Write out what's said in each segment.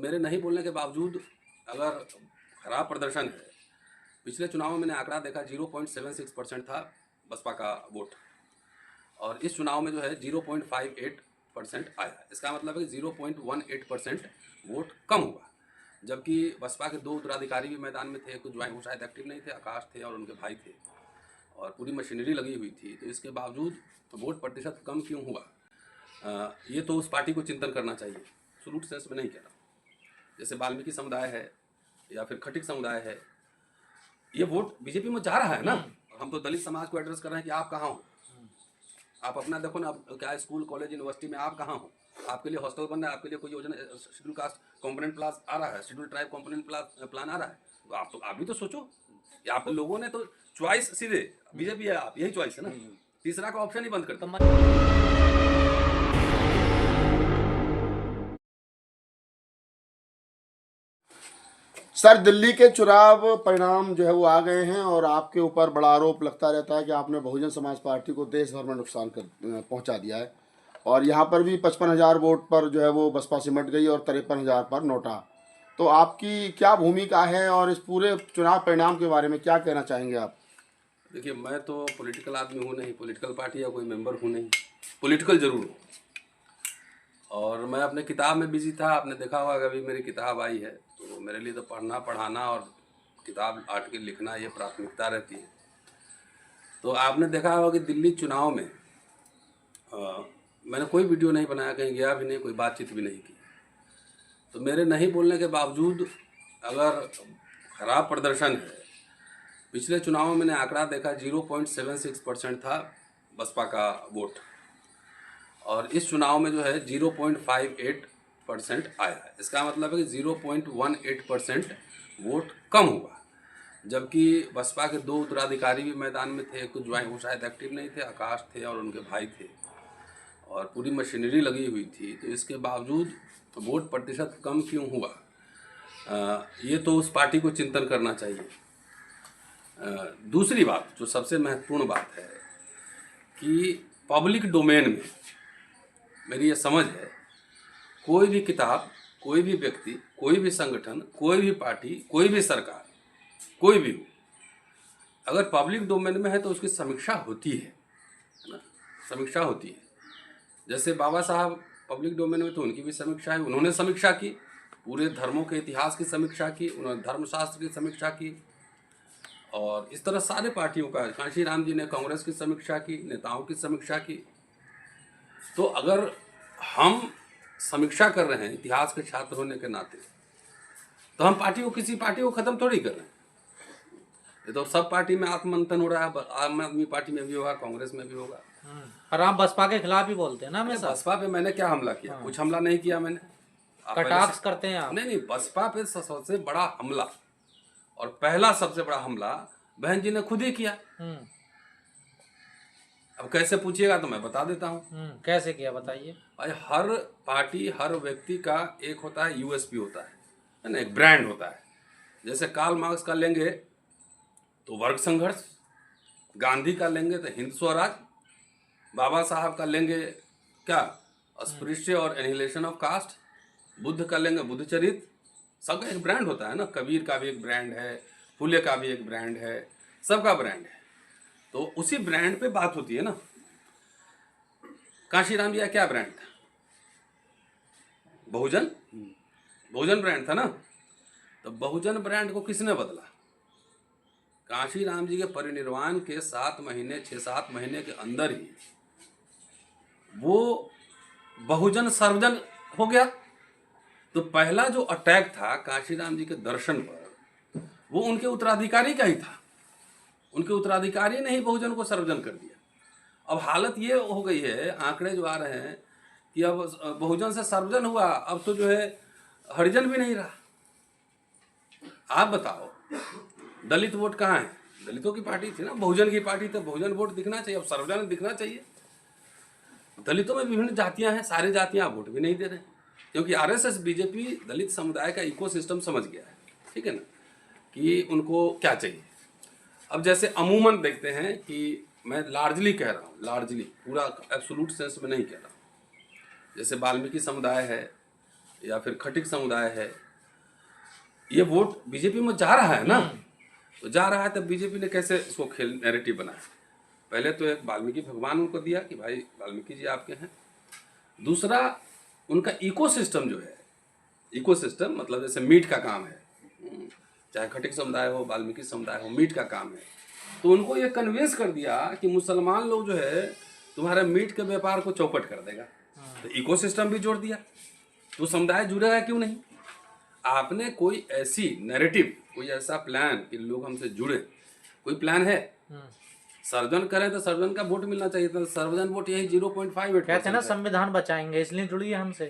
मेरे नहीं बोलने के बावजूद अगर खराब प्रदर्शन है, पिछले चुनाव में मैंने आंकड़ा देखा 0.76% था बसपा का वोट, और इस चुनाव में जो है 0.58% आया। इसका मतलब है कि 0.18% वोट कम हुआ, जबकि बसपा के दो उत्तराधिकारी भी मैदान में थे। कुछ ज्वाइन वो शायद एक्टिव नहीं थे, आकाश थे और उनके भाई थे, और पूरी मशीनरी लगी हुई थी। तो इसके बावजूद वोट प्रतिशत कम क्यों हुआ, ये तो उस पार्टी को चिंतन करना चाहिए। सलूट सेंस में नहीं कह रहा। जैसे वाल्मीकि समुदाय है या फिर खटिक समुदाय है, ये वोट बीजेपी में जा रहा है ना। हम तो दलित समाज को एड्रेस कर रहे हैं कि आप कहाँ हो, आप अपना देखो ना। क्या स्कूल कॉलेज यूनिवर्सिटी में आप कहाँ हो? आपके लिए हॉस्टल बन रहा है, आपके लिए कोई योजना शेड्यूल कास्ट कंपोनेंट प्लान आ रहा है, शेड्यूल ट्राइब कंपोनेंट प्लान आ रहा है। तो आप भी तो सोचो। आप लोगों ने तो चॉइस सीधे बीजेपी है, आप यही चॉइस है ना, तीसरा का ऑप्शन ही बंद करते। सर, दिल्ली के चुनाव परिणाम जो है वो आ गए हैं और आपके ऊपर बड़ा आरोप लगता रहता है कि आपने बहुजन समाज पार्टी को देश भर में नुकसान कर पहुंचा दिया है, और यहाँ पर भी 55,000 वोट पर जो है वो बसपा सिमट गई और 53,000 पर नोटा। तो आपकी क्या भूमिका है और इस पूरे चुनाव परिणाम के बारे में क्या कहना चाहेंगे आप? देखिए, मैं तो पॉलिटिकल आदमी हूँ नहीं, पॉलिटिकल पार्टी या कोई मेंबर हूँ नहीं, पॉलिटिकल जरूर हूँ। और मैं अपने किताब में बिजी था। आपने देखा होगा कि अभी मेरी किताब आई है, तो मेरे लिए तो पढ़ना पढ़ाना और किताब आर्टिकल लिखना ये प्राथमिकता रहती है। तो आपने देखा होगा कि दिल्ली चुनाव में मैंने कोई वीडियो नहीं बनाया, कहीं गया भी नहीं, कोई बातचीत भी नहीं की। तो मेरे नहीं बोलने के बावजूद अगर खराब प्रदर्शन है, पिछले चुनाव में मैंने आंकड़ा देखा 0.76% था बसपा का वोट, और इस चुनाव में जो है 0.58% आया। इसका मतलब है कि 0.18% वोट कम हुआ, जबकि बसपा के दो उत्तराधिकारी भी मैदान में थे। कुछ ज्वाइन वो शायद एक्टिव नहीं थे, आकाश थे और उनके भाई थे, और पूरी मशीनरी लगी हुई थी। तो इसके बावजूद वोट प्रतिशत कम क्यों हुआ, ये तो उस पार्टी को चिंतन करना चाहिए। दूसरी बात, जो सबसे महत्वपूर्ण बात है कि पब्लिक डोमेन में मेरी ये समझ है, कोई भी किताब, कोई भी व्यक्ति, कोई भी संगठन, कोई भी पार्टी, कोई भी सरकार, कोई भी हो, अगर पब्लिक डोमेन में है तो उसकी समीक्षा होती है ना, समीक्षा होती है। जैसे बाबा साहब पब्लिक डोमेन में तो उनकी भी समीक्षा है, उन्होंने समीक्षा की, पूरे धर्मों के इतिहास की समीक्षा की, उन्होंने धर्मशास्त्र की समीक्षा की, और इस तरह सारे पार्टियों का, कांशी राम जी ने कांग्रेस की समीक्षा की, नेताओं की समीक्षा की। तो अगर हम समीक्षा कर रहे हैं इतिहास के छात्र होने के नाते, तो हम पार्टी को, किसी पार्टी को खत्म थोड़ी कर रहे हैं। ये तो सब पार्टी में आत्ममंथन हो रहा है, आम आदमी पार्टी में भी होगा, कांग्रेस में भी होगा। और आप बसपा के खिलाफ ही बोलते हैं ना हमेशा। बसपा पे मैंने क्या हमला किया? कुछ हमला नहीं किया मैंने। कटाक्ष करते हैं आप। नहीं, बसपा पे सबसे बड़ा हमला, और पहला सबसे बड़ा हमला बहन जी ने खुद ही किया। अब कैसे पूछिएगा तो मैं बता देता हूँ। कैसे किया, बताइए भाई, हर पार्टी, हर व्यक्ति का एक होता है यूएसपी होता है ना, एक ब्रांड होता है। जैसे कार्ल मार्क्स का लेंगे तो वर्ग संघर्ष, गांधी का लेंगे तो हिंद स्वराज, बाबा साहब का लेंगे क्या, अस्पृश्य और एनिहिलेशन ऑफ कास्ट, बुद्ध का लेंगे बुद्ध चरित्र। सबका एक ब्रांड होता है ना, कबीर का भी एक ब्रांड है, फुले का भी एक ब्रांड है, सबका ब्रांड है। तो उसी ब्रांड पे बात होती है ना। कांशीराम जी का क्या ब्रांड था? बहुजन, बहुजन ब्रांड था ना। तो बहुजन ब्रांड को किसने बदला? कांशीराम जी के परिनिर्वाण के 7 महीने, 6-7 महीने के अंदर ही वो बहुजन सर्वजन हो गया। तो पहला जो अटैक था कांशीराम जी के दर्शन पर, वो उनके उत्तराधिकारी का ही था। उनके उत्तराधिकारी ने ही बहुजन को सर्वजन कर दिया। अब हालत ये हो गई है, आंकड़े जो आ रहे हैं कि अब बहुजन से सर्वजन हुआ, अब तो जो है हरिजन भी नहीं रहा। आप बताओ, दलित वोट कहाँ है? दलितों की पार्टी थी ना, बहुजन की पार्टी, तो बहुजन वोट दिखना चाहिए, अब सर्वजन दिखना चाहिए। दलितों में विभिन्न जातियां हैं, सारी जातियां वोट भी नहीं दे रहे, क्योंकि आरएसएस बीजेपी दलित समुदाय का इकोसिस्टम समझ गया है, ठीक है ना, कि उनको क्या चाहिए। अब जैसे अमूमन देखते हैं कि मैं लार्जली कह रहा हूँ, लार्जली, पूरा एब्सोल्यूट सेंस में नहीं कह रहा हूँ। जैसे वाल्मीकि समुदाय है या फिर खटिक समुदाय है, ये वोट बीजेपी में जा रहा है ना, तो जा रहा है, तब बीजेपी ने कैसे इसको खेल नैरेटिव बनाया? पहले तो एक वाल्मीकि भगवान उनको दिया कि भाई वाल्मीकि जी आपके हैं। दूसरा, उनका इकोसिस्टम जो है, इकोसिस्टम मतलब जैसे मीट का काम है, चाहे खटिक समुदाय हो, वाल्मीकि समुदाय हो, मीट का काम है, तो उनको ये कन्विंस कर दिया कि मुसलमान लोग जो है तुम्हारे मीट के व्यापार को चौपट कर देगा, तो इकोसिस्टम भी जोड़ दिया, तो समुदाय जुड़ेगा क्यों नहीं? आपने कोई ऐसी नैरेटिव, कोई ऐसा प्लान कि लोग हमसे जुड़े, कोई प्लान है? सर्जन करें तो सर्जन का वोट मिलना चाहिए था, सर्जन वोट यही 0.58 कहते हैं ना संविधान बचाएंगे इसलिए जुड़ी है हमसे।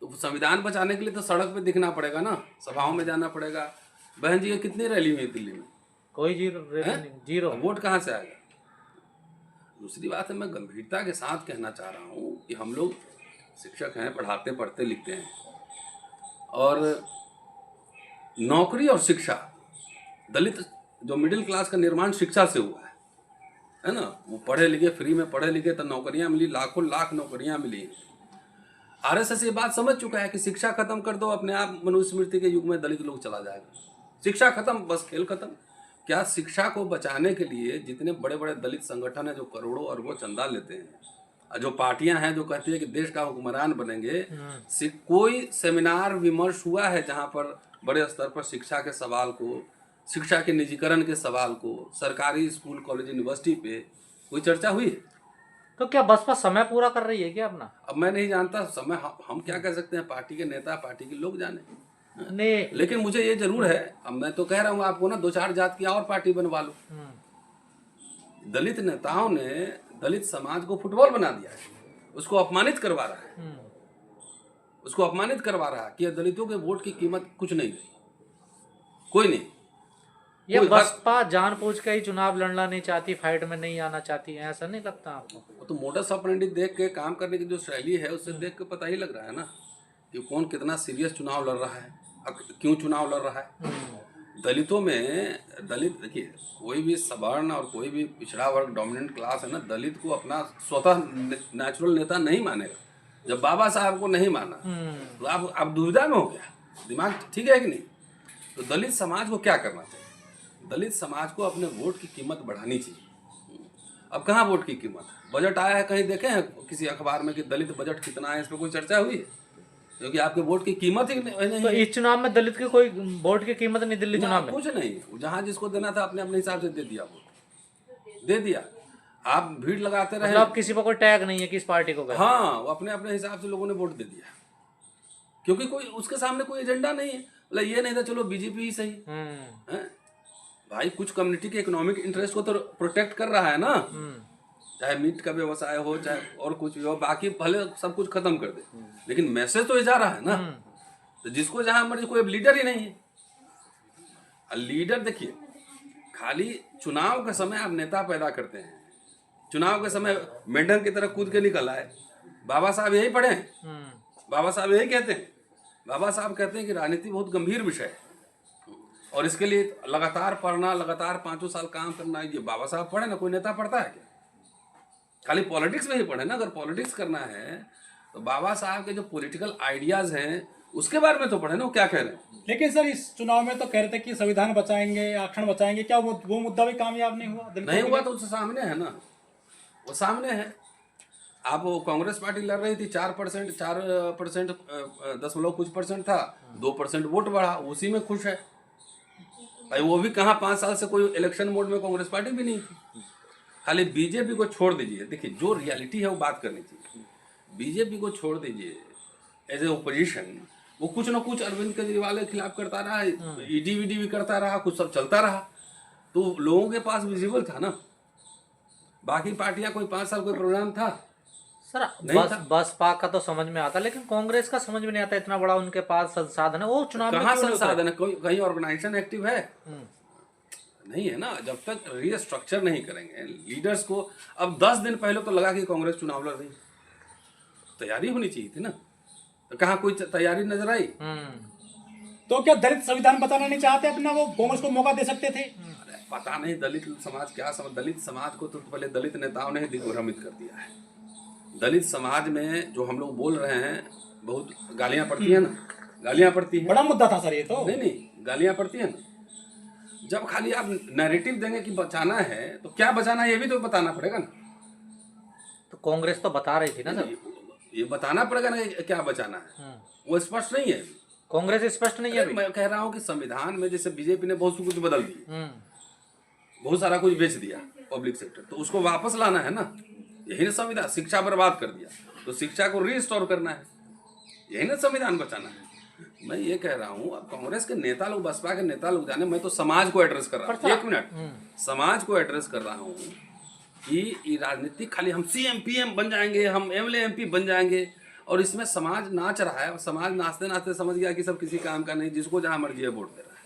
तो संविधान बचाने के लिए तो सड़क पे दिखना पड़ेगा ना, सभाओं में जाना पड़ेगा। बहन जी कितनी रैली हुई दिल्ली में? कोई जीरो। वोट कहाँ से आएगा? दूसरी बात है, मैं गंभीरता के साथ कहना चाह रहा हूँ कि हम लोग शिक्षक हैं, पढ़ाते पढ़ते लिखते हैं, और नौकरी और शिक्षा, दलित जो मिडिल क्लास का निर्माण शिक्षा से हुआ है ना, वो पढ़े लिखे, फ्री में पढ़े लिखे तो नौकरियां मिली, लाखों लाख नौकरियां मिली। आरएसएस ये बात समझ चुका है कि शिक्षा खत्म कर दो, अपने आप मनुस्मृति के युग में दलित लोग चला जाएगा। शिक्षा खत्म, बस खेल खत्म। क्या सिक्षा को बचाने के लिए जितने बड़े बड़े दलित संगठन हैं जो करोड़ों अरबों चंदा लेते हैं, और जो पार्टियां हैं जो कहती है कि देश का हुक्मरान बनेंगे, कोई सेमिनार विमर्श हुआ है जहां पर बड़े स्तर पर शिक्षा के सवाल को, शिक्षा के निजीकरण के सवाल को, सरकारी स्कूल कॉलेज यूनिवर्सिटी पे कोई चर्चा हुई है? तो क्या बसपा समय पूरा कर रही है क्या अपना? अब मैं नहीं जानता समय, हम क्या कह सकते हैं, पार्टी के नेता, पार्टी के लोग जाने। नहीं, लेकिन मुझे ये जरूर है, अब मैं तो कह रहा हूँ आपको ना, 2-4 जात की और पार्टी बनवा लो। दलित नेताओं ने दलित समाज को फुटबॉल बना दिया है, उसको अपमानित करवा रहा है, उसको अपमानित करवा रहा है कि दलितों के वोट की कीमत कुछ नहीं है, कोई नहीं। ये बसपा जानबूझ के ही चुनाव लड़ना नहीं चाहती, फाइट में नहीं आना चाहती है, ऐसा नहीं लगता आपको? वो तो मोडस ऑपरेंडी देख के, काम करने की जो शैली है उससे देख के पता ही लग रहा है ना कि कौन कितना सीरियस चुनाव लड़ रहा है, क्यों चुनाव लड़ रहा है। दलितों में, दलित देखिए, कोई भी सवर्ण और कोई भी पिछड़ा वर्ग डोमिनेंट क्लास है ना, दलित को अपना स्वतः नेचुरल नेता नहीं मानेगा। जब बाबा साहब को नहीं माना तो आप दुविधा में हो गया, दिमाग ठीक है कि नहीं? तो दलित समाज को क्या करना चाहिए? दलित समाज को अपने वोट की कीमत बढ़ानी चाहिए। अब कहाँ वोट की कीमत? बजट आया है, कहीं देखे हैं किसी अखबार में कि दलित बजट कितना है? इस पर कोई चर्चा हुई है? क्योंकि आपके वोट की कीमत ही नहीं। तो इस चुनाव में दलित की कोई वोट की कीमत नहीं, दिल्ली चुनाव में कुछ नहीं, जहां जिसको देना था अपने अपने हिसाब से दे दिया, वोट दे दिया। आप भीड़ लगाते रहे, मतलब किसी पर कोई टैग नहीं है किस पार्टी को? हाँ, वो अपने अपने हिसाब से लोगों ने वोट दे दिया, क्योंकि कोई उसके सामने कोई एजेंडा नहीं है। मतलब ये नहीं था चलो बीजेपी ही सही है भाई, कुछ कम्युनिटी के इकोनॉमिक इंटरेस्ट को तो प्रोटेक्ट कर रहा है ना, चाहे मीट का व्यवसाय हो, चाहे और कुछ भी हो, बाकी भले सब कुछ खत्म कर दे, लेकिन मैसेज तो ये जा रहा है ना। तो जिसको जहां मर्जी, कोई लीडर ही नहीं है। लीडर देखिए, खाली चुनाव के समय आप नेता पैदा करते हैं, चुनाव के समय मेंढक की तरह कूद के निकल आए। बाबा साहब यही पढ़े हैं, बाबा साहब यही कहते हैं। बाबा साहब कहते हैं कि राजनीति बहुत गंभीर विषय है और इसके लिए लगातार पढ़ना, लगातार 5 साल काम करना। ये बाबा साहब पढ़े ना, कोई नेता पढ़ता है क्या? खाली पॉलिटिक्स में ही पढ़े ना। अगर पॉलिटिक्स करना है तो बाबा साहब के जो पॉलिटिकल आइडियाज हैं उसके बारे में तो पढ़े ना, वो क्या कह रहे हैं। लेकिन सर इस चुनाव में तो कह रहे थे कि संविधान बचाएंगे, आरक्षण बचाएंगे, क्या वो मुद्दा भी कामयाब नहीं हुआ? नहीं हुआ तो उससे सामने है ना, वो सामने है। आप वो कांग्रेस पार्टी लड़ रही थी 4% 4.10% था, 2% वोट बढ़ा, उसी में खुश है भाई। वो भी कहाँ, 5 साल से कोई इलेक्शन मोड में कांग्रेस पार्टी भी नहीं थी। खाली बीजेपी को छोड़ दीजिए, देखिए जो रियलिटी है वो बात करनी चाहिए। बीजेपी को छोड़ दीजिए एज ए ओपोजिशन, वो कुछ ना कुछ अरविंद केजरीवाल के खिलाफ करता रहा, ईडी वीडी भी करता रहा, कुछ सब चलता रहा, तो लोगों के पास विजिबल था ना। बाकी पार्टियां कोई 5 साल कोई प्रोग्राम था सर? बसपा का तो समझ में आता, लेकिन कांग्रेस का समझ में नहीं आता। इतना बड़ा उनके पास संसाधन है, वो चुनाव में कहाँ संसाधन है? कहीं ऑर्गेनाइजेशन एक्टिव है? नहीं है ना। जब तक रीस्ट्रक्चर नहीं करेंगे लीडर्स को। अब 10 दिन पहले तो लगा कि कांग्रेस चुनाव लड़ रही, तैयारी होनी चाहिए थी ना, तो कहाँ कोई तैयारी नजर आई? तो क्या दलित संविधान बताना नहीं चाहते अपना? वो कांग्रेस को मौका दे सकते थे। पता नहीं दलित समाज क्या समझ। दलित समाज को तो पहले दलित नेताओं ने ही दिग्भ्रमित कर दिया है। दलित समाज में जो हम लोग बोल रहे हैं बहुत गालियां पड़ती है ना, गालियां पड़ती है। बड़ा मुद्दा था सर ये तो। नहीं गालियां पड़ती है ना। जब खाली आप नैरेटिव देंगे कि बचाना है तो क्या बचाना है ये भी तो बताना पड़ेगा ना। तो कांग्रेस तो बता रही थी ना सर। ये बताना पड़ेगा ना कि क्या बचाना है, वो स्पष्ट नहीं है। कांग्रेस स्पष्ट नहीं है अरे अभी। मैं कह रहा हूँ कि संविधान में जैसे बीजेपी ने बहुत कुछ बदल दिया, बहुत सारा कुछ बेच दिया पब्लिक सेक्टर, तो उसको वापस लाना है ना। यही ना संविधान, शिक्षा बर्बाद कर दिया तो शिक्षा को रिस्टोर करना है, यही ना संविधान बचाना है। मैं ये कह रहा हूँ अब कांग्रेस के नेता लोग, बसपा के नेता लोग जाने, मैं तो समाज को एड्रेस कर रहा हूँ। एक मिनट, समाज को एड्रेस कर रहा हूँ कि ये राजनीतिक खाली हम सीएम पीएम बन जाएंगे, हम एमएलए एमपी बन जाएंगे, और इसमें समाज नाच रहा है। और समाज नाचते नाचते समझ गया कि सब किसी काम का नहीं, जिसको जहाँ मर्जी है वोट दे रहा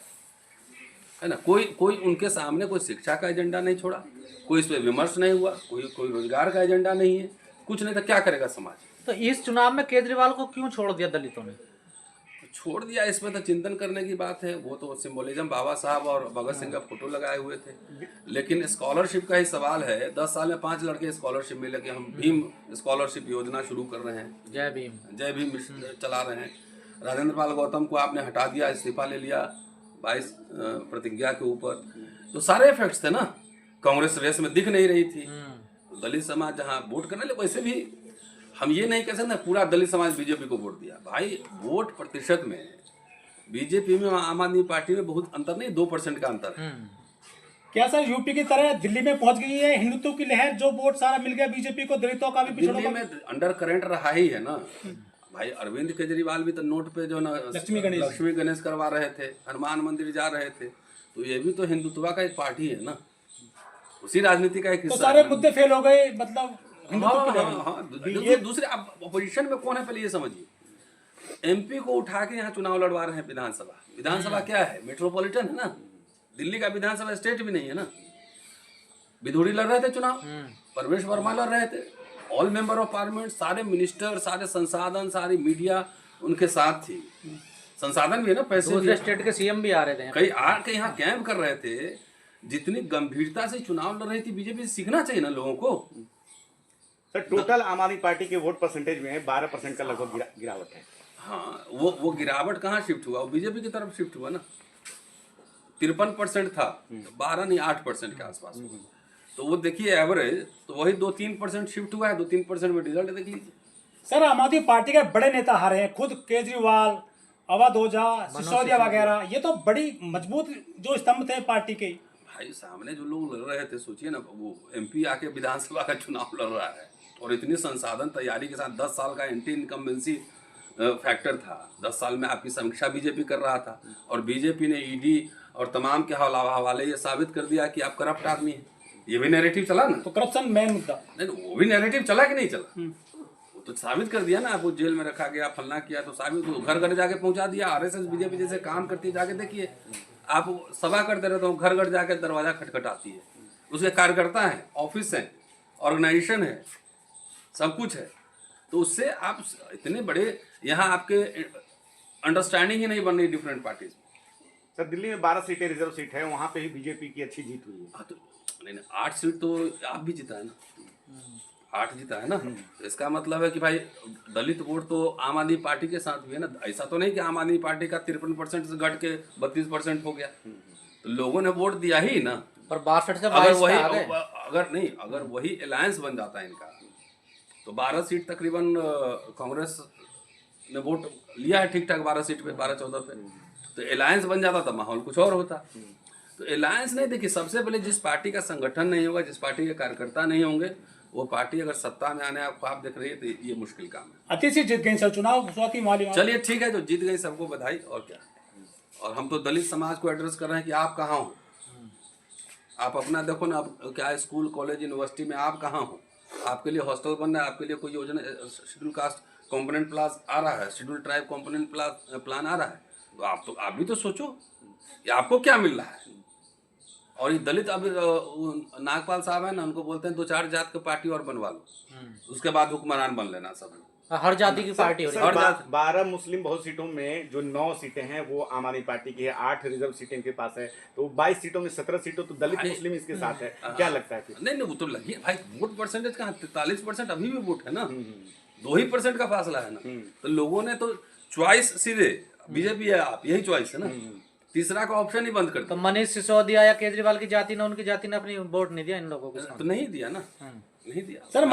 है ना। कोई उनके सामने कोई शिक्षा का एजेंडा नहीं छोड़ा, कोई इस पर विमर्श नहीं हुआ, कोई रोजगार का एजेंडा नहीं है, कुछ नहीं। तो क्या करेगा समाज? तो इस चुनाव में केजरीवाल को क्यों छोड़ दिया दलितों ने? छोड़ दिया, इसमें तो चिंतन करने की बात है। वो तो सिंबोलिज्म, बाबा साहब और भगत सिंह का फोटो लगाए हुए थे। लेकिन स्कॉलरशिप का ही सवाल है। 10 साल में 5 लड़के स्कॉलरशिप मिले कि हम भीम स्कॉलरशिप योजना शुरू कर रहे हैं, जय भीम चला रहे हैं। राजेंद्र पाल गौतम को आपने हटा दिया, इस्तीफा ले लिया 22 प्रतिज्ञा के ऊपर। तो सारे इफेक्ट्स थे ना। कांग्रेस रेस में दिख नहीं रही थी, दलित समाज जहाँ वोट करने लगे, वैसे भी हम ये नहीं कह सकते पूरा दलित समाज बीजेपी को वोट दिया। भाई वोट प्रतिशत में बीजेपी में आम आदमी पार्टी में बहुत अंतर नहीं, 2% का अंतर है। क्या सर यूपी की तरह दिल्ली में पहुंच गई है हिंदुत्व की लहर, जो वोट सारा मिल गया बीजेपी को, दलितों का भी पिछड़ों दिल्ली का? में अंडर करंट रहा ही है ना भाई। अरविंद केजरीवाल भी तो नोट पे जो ना लक्ष्मी गणेश करवा रहे थे, हनुमान मंदिर जा रहे थे, तो ये भी तो हिंदुत्व का एक पार्टी है ना, उसी राजनीति का एक तो हिस्सा सारे है। मुद्दे फेल हो गए मतलब। हाँ, दूसरे आप अपोजिशन में कौन है पहले ये समझिए। एमपी को उठा के यहाँ चुनाव लड़वा रहे हैं विधानसभा। विधानसभा क्या है? मेट्रोपॉलिटन है ना। दिल्ली का विधानसभा स्टेट भी नहीं है ना। विधुड़ी लड़ रहे थे चुनाव, परवेश वर्मा लड़ रहे थे, ऑल मेंबर ऑफ पार्लियामेंट, सारे मिनिस्टर, सारे संसाधन, सारी मीडिया उनके साथ थी। संसाधन भी है ना, पैसे। दूसरे स्टेट के सीएम भी आ रहे थे, कई आके यहाँ कैंप कर रहे थे। जितनी गंभीरता से चुनाव लड़ रही थी बीजेपी, सीखना चाहिए ना लोगों को। सर टोटल आम आदमी पार्टी के वोट परसेंटेज में 12% का लगभग गिरावट है। हाँ, वो गिरावट कहाँ शिफ्ट हुआ? वो बीजेपी की तरफ शिफ्ट हुआ ना। 53% था, 12 नहीं 8% के आसपास हुआ। तो वो देखिए एवरेज, तो वही 2-3% शिफ्ट हुआ है। 2-3% में रिजल्ट देख लीजिए। सर आम आदमी पार्टी के बड़े नेता हारे हैं, खुद केजरीवाल, अवध ओझा, सिसोदिया वगैरह, ये तो बड़ी मजबूत जो स्तंभ थे पार्टी के। भाई सामने जो लोग लड़ रहे थे, सोचिए ना, वो एमपी आके विधानसभा का चुनाव लड़ रहा है और इतनी संसाधन तैयारी के साथ 10 साल का एंटी इनकम्बेंसी फैक्टर था। 10 साल में आपकी समीक्षा बीजेपी कर रहा था और बीजेपी ने ईडी और तमाम के हवाले ये साबित कर दिया कि आप करप्ट आदमी हैं। ये भी नैरेटिव चला ना। तो करप्शन मेन मुद्दा नहीं, वो भी नैरेटिव चला कि नहीं चला? वो तो साबित कर दिया ना। आपको जेल में रखा गया, फलना किया, तो साबित घर घर जाके पहुंचा दिया। आरएसएस बीजेपी जैसे काम करती है, जाके देखिए। आप सभा करते रहते हो, घर घर जाके दरवाजा खटखटाती है। उसके कार्यकर्ता हैं, ऑफिस है, ऑर्गेनाइजेशन है, सब कुछ है। तो उससे आप इतने बड़े, यहाँ आपके अंडरस्टैंडिंग ही नहीं बन रही डिफरेंट पार्टीज में। सर दिल्ली में 12 सीटें रिजर्व सीट है, वहाँ पे ही बीजेपी की अच्छी जीत हुई है। हाँ, तो नहीं 8 सीट तो आप भी जीता है ना, 8 जीता है ना। तो इसका मतलब है कि भाई दलित वोट तो आम आदमी पार्टी के साथ भी है ना। ऐसा तो नहीं कि आम आदमी पार्टी का 53% से घट के 32% हो गया। तो लोगों ने वोट दिया ही ना। पर 62 से अगर 22 वही पे आ गए। अगर वही अलायंस बन जाता है इनका, तो 12 सीट तकरीबन कांग्रेस ने वोट लिया है ठीक ठाक 12 सीट पे, 12-14 पे। तो अलायंस बन जाता तो माहौल कुछ और होता। तो अलायंस नहीं, देखिए सबसे पहले जिस पार्टी का संगठन नहीं होगा, जिस पार्टी के कार्यकर्ता नहीं होंगे, वो पार्टी अगर सत्ता में आने आप ख्वाब देख रही है तो ये मुश्किल काम है। अति से जीत गई सर चुनाव, स्वाति माली। चलिए ठीक है, जो जीत गई सबको बधाई, और क्या। और हम तो दलित समाज को एड्रेस कर रहे हैं कि आप कहाँ हो। आप अपना देखो ना, आप क्या स्कूल कॉलेज यूनिवर्सिटी में आप कहाँ हो। आपके लिए हॉस्टल बन रहा है, आपके लिए कोई योजना, शेड्यूल कास्ट कॉम्पोनेंट प्लान आ रहा है, शेड्यूल ट्राइब कॉम्पोनेंट प्लान आ रहा है। तो आप भी तो सोचो कि आपको क्या मिल रहा है। और ये दलित अभी नागपाल साहब है ना, उनको बोलते हैं 2-4 जात की पार्टी और बनवा लो, उसके बाद हुक्मरान बन लेना सब। हर जाति की पार्टी हो रही है। सर 12 मुस्लिम बहुत सीटों में जो 9 सीटें हैं वो आम आदमी पार्टी की है, 8 रिजर्व सीटें इनके पास है। तो 22 सीटों में 17 सीटों तो दलित मुस्लिम इसके साथ है। क्या लगता है फिर? नहीं, वो तो लगी भाई। वोट परसेंटेज कहाँ, 43% अभी भी वोट है ना। 2% का फासला है ना। तो लोगों ने तो चॉइस सीधे बीजेपी है, आप यही चॉइस है ना, तीसरा का ऑप्शन ही बंद कर तो दिया। मनीष सिसोदिया या केजरीवाल की जाति ने, उनकी जाति ने अपनी वोट नहीं दिया इन लोगों के साथ। तो नहीं दिया ना, नहीं दिया। सर